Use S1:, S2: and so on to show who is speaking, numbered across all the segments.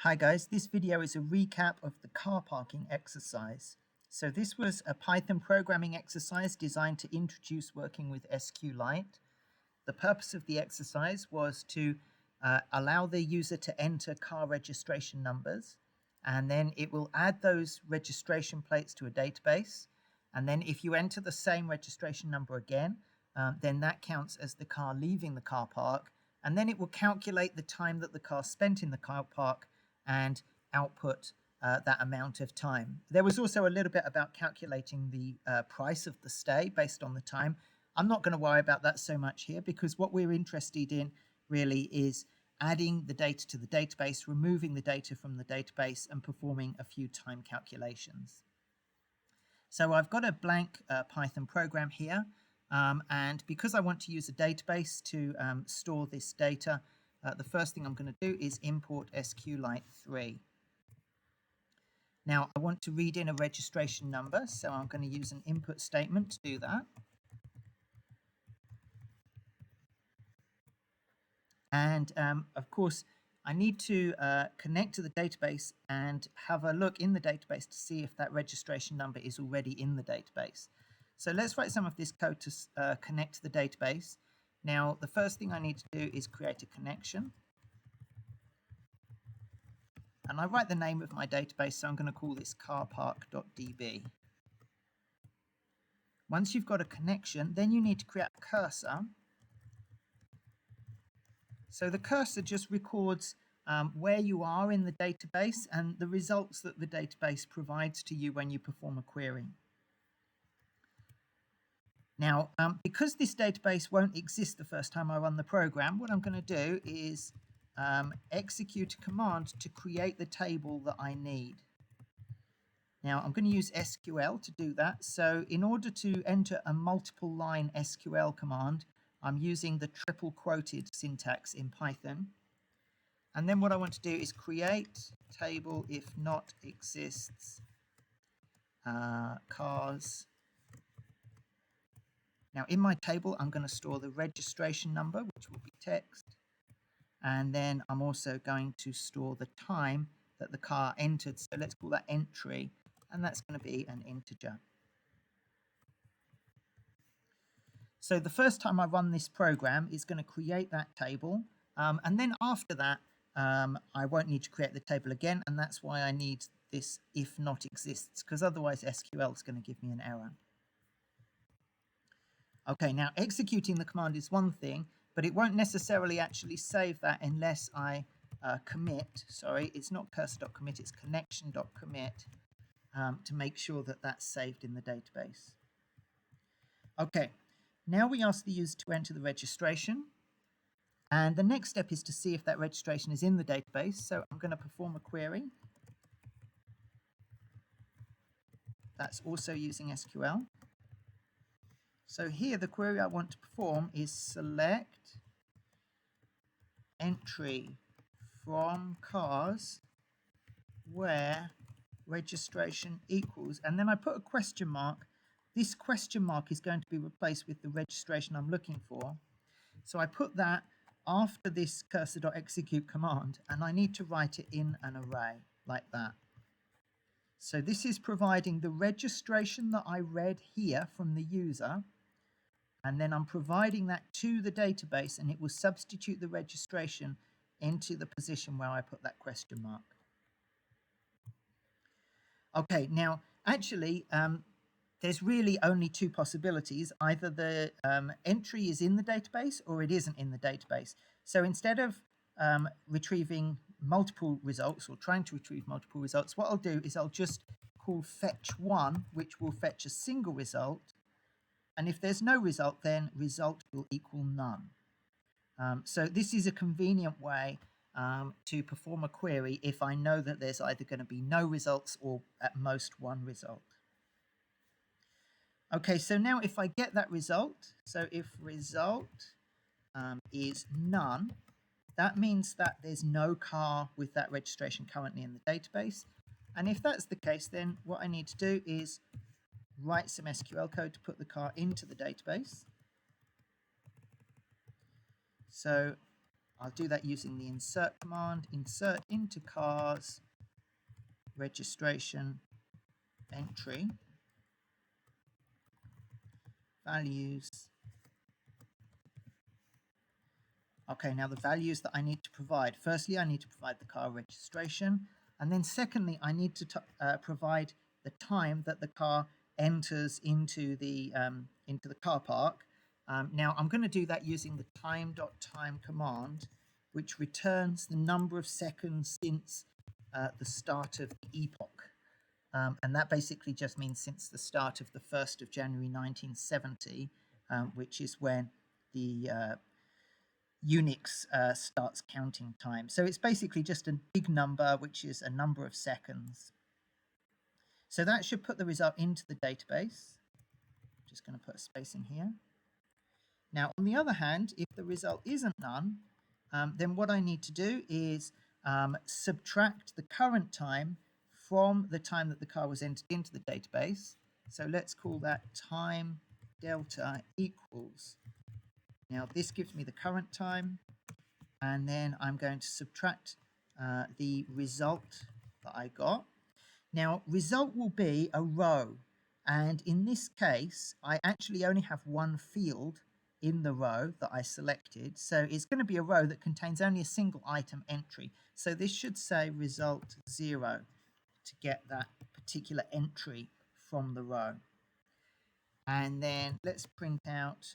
S1: Hi guys, this video is a recap of the car parking exercise. So this was a Python programming exercise designed to introduce working with SQLite. The purpose of the exercise was to allow the user to enter car registration numbers, and then it will add those registration plates to a database. And then if you enter the same registration number again, then that counts as the car leaving the car park. And then it will calculate the time that the car spent in the car park and output that amount of time. There was also a little bit about calculating the price of the stay based on the time. I'm not going to worry about that so much here because what we're interested in really is adding the data to the database, removing the data from the database, and performing a few time calculations. So I've got a blank Python program here, and because I want to use a database to store this data, the first thing I'm going to do is import SQLite 3. Now I want to read in a registration number, so I'm going to use an input statement to do that. And of course, I need to connect to the database and have a look in the database to see if that registration number is already in the database. So let's write some of this code to connect to the database. Now, the first thing I need to do is create a connection. And I write the name of my database, so I'm going to call this carpark.db. Once you've got a connection, then you need to create a cursor. So the cursor just records where you are in the database and the results that the database provides to you when you perform a query. Now, because this database won't exist the first time I run the program, what I'm going to do is execute a command to create the table that I need. Now, I'm going to use SQL to do that. So in order to enter a multiple line SQL command, I'm using the triple quoted syntax in Python. And then what I want to do is create table if not exists cars. Now in my table, I'm going to store the registration number, which will be text. And then I'm also going to store the time that the car entered. So let's call that entry, and that's going to be an integer. So the first time I run this program, it's going to create that table. And then after that, I won't need to create the table again. And that's why I need this if not exists, because otherwise SQL is going to give me an error. Okay, now executing the command is one thing, but it won't necessarily actually save that unless I commit. Sorry, it's not cursor.commit, it's connection.commit to make sure that that's saved in the database. Okay, now we ask the user to enter the registration. And the next step is to see if that registration is in the database. So I'm going to perform a query. That's also using SQL. So here the query I want to perform is select entry from cars where registration equals, and then I put a question mark. This question mark is going to be replaced with the registration I'm looking for. So I put that after this cursor.execute command, and I need to write it in an array like that. So this is providing the registration that I read here from the user, and then I'm providing that to the database, and it will substitute the registration into the position where I put that question mark. Okay, now actually there's really only two possibilities. Either the entry is in the database or it isn't in the database. So instead of retrieving multiple results or trying to retrieve multiple results, what I'll do is I'll just call fetch1, which will fetch a single result. And if there's no result, then result will equal none. So this is a convenient way to perform a query if I know that there's either going to be no results or at most one result. Okay, so now if I get that result, so if result is none, that means that there's no car with that registration currently in the database. And if that's the case, then what I need to do is write some SQL code to put the car into the database. So I'll do that using the insert command. Insert into cars registration entry values. Okay, now the values that I need to provide. Firstly, I need to provide the car registration. And then secondly, I need to provide the time that the car enters into the car park. Now, I'm going to do that using the time.time command, which returns the number of seconds since the start of the epoch. And that basically just means since the start of the 1st of January 1970, which is when the Unix starts counting time. So it's basically just a big number, which is a number of seconds. So that should put the result into the database. Just going to put a space in here. Now, on the other hand, if the result isn't none, then what I need to do is subtract the current time from the time that the car was entered into the database. So let's call that time delta equals. Now this gives me the current time, and then I'm going to subtract the result that I got. Now result will be a row, and in this case I actually only have one field in the row that I selected, so it's going to be a row that contains only a single item entry. So this should say result 0 to get that particular entry from the row. And then let's print out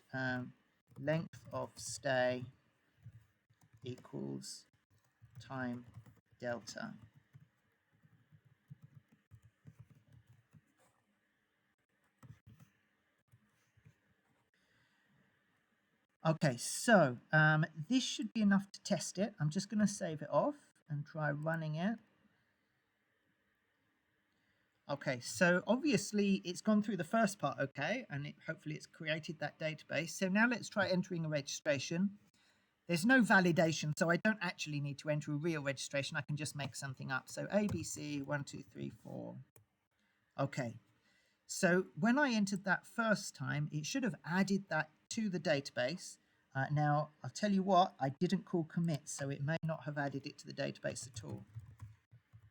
S1: length of stay equals time delta. Okay, so this should be enough to test it. I'm just going to save it off and try running it. Okay, so obviously it's gone through the first part okay, and hopefully it's created that database. So now let's try entering a registration. There's no validation, so I don't actually need to enter a real registration. I can just make something up. So ABC 1 2 3 4. Okay, so when I entered that first time, it should have added that to the database. Now, I'll tell you what, I didn't call commit, so it may not have added it to the database at all.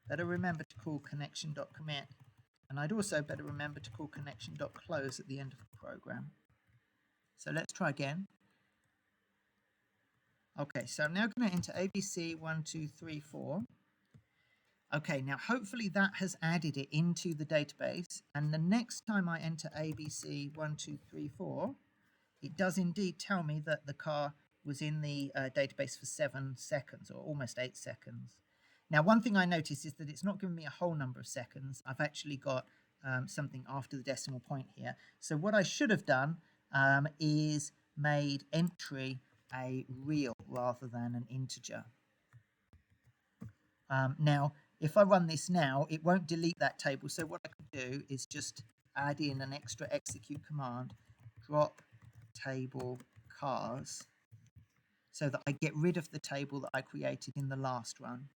S1: Better remember to call connection.commit. And I'd also better remember to call connection.close at the end of the program. So let's try again. Okay, so I'm now going to enter ABC 1 2 3 4. Okay, now hopefully that has added it into the database, and the next time I enter ABC 1 2 3 4, it does indeed tell me that the car was in the database for 7 seconds, or almost 8 seconds. Now, one thing I noticed is that it's not giving me a whole number of seconds. I've actually got something after the decimal point here. So what I should have done is made entry a real rather than an integer. Now, if I run this now, it won't delete that table. So what I could do is just add in an extra execute command, drop table cars, so that I get rid of the table that I created in the last run.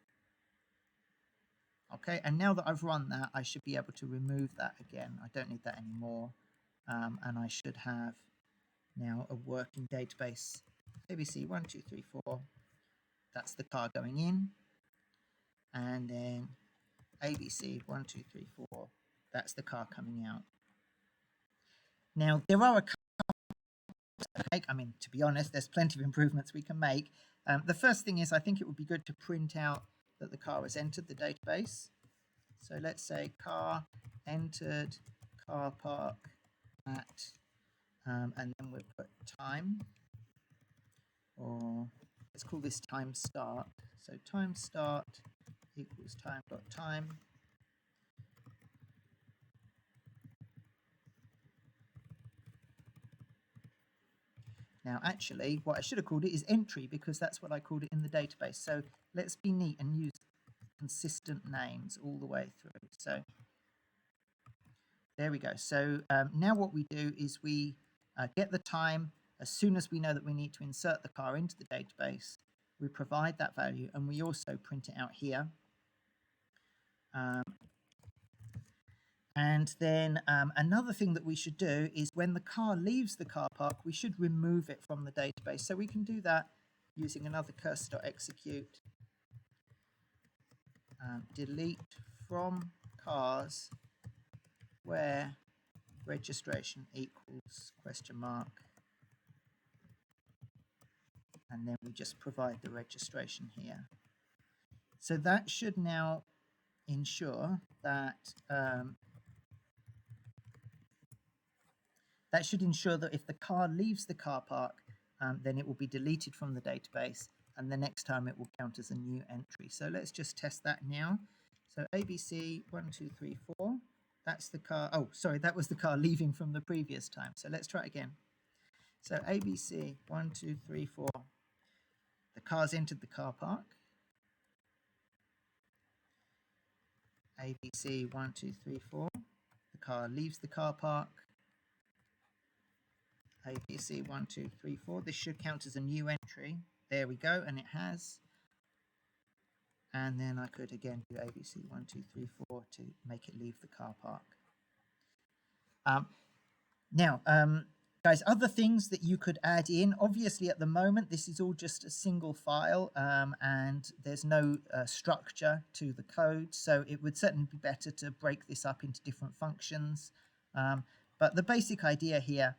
S1: Okay, and now that I've run that, I should be able to remove that again. I don't need that anymore. And I should have now a working database. ABC 1 2 3 4. That's the car going in. And then ABC 1 2 3 4. That's the car coming out. Now, there are a couple to make. I mean, to be honest, there's plenty of improvements we can make. The first thing is I think it would be good to print out that the car has entered the database. So let's say car entered car park at, and then we'll put time, or let's call this time start. So time start equals time.time. Now, actually, what I should have called it is entry, because that's what I called it in the database. So let's be neat and use consistent names all the way through. So there we go. So now what we do is we get the time as soon as we know that we need to insert the car into the database. We provide that value, and we also print it out here. And then another thing that we should do is when the car leaves the car park, we should remove it from the database. So we can do that using another cursor.execute, delete from cars where registration equals question mark, and then we just provide the registration here. So that should now ensure that if the car leaves the car park, then it will be deleted from the database, and the next time it will count as a new entry. So let's just test that now. So ABC 1 2 3 4. That's the car. Oh, sorry, that was the car leaving from the previous time. So let's try it again. So ABC 1 2 3 4. The car's entered the car park. ABC 1 2 3 4. The car leaves the car park. ABC 1 2 3 4. This should count as a new entry. There we go, and it has. And then I could again do ABC 1 2 3 4 to make it leave the car park. Now, guys, other things that you could add in. Obviously, at the moment, this is all just a single file, and there's no structure to the code. So it would certainly be better to break this up into different functions. But the basic idea here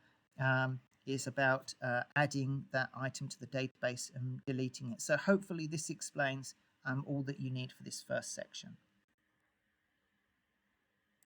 S1: is about adding that item to the database and deleting it. So hopefully this explains all that you need for this first section.